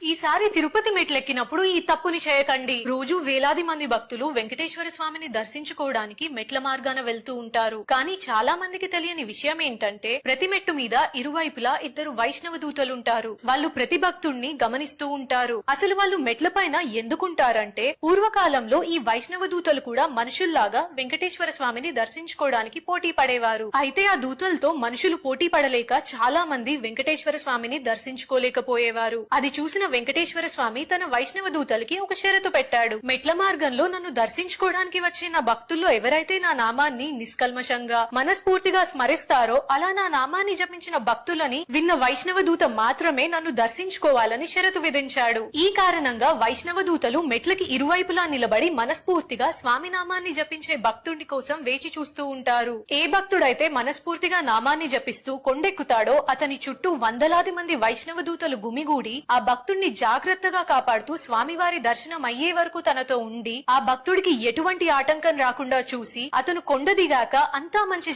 ఈసారి తిరుపతి మెట్లెక్కినప్పుడు ఈ తప్పుని చేయకండి. రోజు వేలాది మంది భక్తులు వెంకటేశ్వర స్వామిని దర్శించుకోవడానికి మెట్ల మార్గాన వెళ్తూ ఉంటారు. కానీ చాలా మందికి తెలియని విషయం ఏంటంటే ప్రతి మెట్టు మీద ఇరువైపులా ఇద్దరు వైష్ణవ దూతలుంటారు. వాళ్ళు ప్రతి భక్తుణ్ణి గమనిస్తూ ఉంటారు. అసలు వాళ్ళు మెట్ల పైన ఎందుకుంటారంటే పూర్వకాలంలో ఈ వైష్ణవ దూతలు కూడా మనుషుల్లాగా వెంకటేశ్వర స్వామిని దర్శించుకోవడానికి పోటీ పడేవారు. అయితే ఆ దూతలతో మనుషులు పోటీ పడలేక చాలా మంది వెంకటేశ్వర స్వామిని దర్శించుకోలేకపోయేవారు. అది చూసిన వెంకటేశ్వర స్వామి తన వైష్ణవ దూతలకి ఒక షరతు పెట్టాడు. మెట్ల మార్గంలో నన్ను దర్శించుకోవడానికి వచ్చే నా భక్తుల్లో ఎవరైతే నా నామాన్ని నిష్కల్మషంగా మనస్ఫూర్తిగా స్మరిస్తారో అలా నా నామాన్ని జపించిన భక్తులని విన్న వైష్ణవ దూత మాత్రమే నన్ను దర్శించుకోవాలని షరతు విధించాడు. ఈ కారణంగా వైష్ణవ దూతలు మెట్లకి ఇరువైపులా నిలబడి మనస్ఫూర్తిగా స్వామి నామాన్ని జపించే భక్తుడి కోసం వేచి చూస్తూ ఉంటారు. ఏ భక్తుడైతే మనస్ఫూర్తిగా నామాన్ని జపిస్తూ కొండెక్కుతాడో అతని చుట్టూ వందలాది మంది వైష్ణవ దూతలు గుమిగూడి ఆ భక్తుడిని జాగ్రత్తగా కాపాడుతూ స్వామివారి దర్శనం అయ్యే వరకు తనతో ఉండి ఆ భక్తుడికి ఎటువంటి ఆటంకం రాకుండా చూసి అతను కొండ దిగాక అంతా మంచి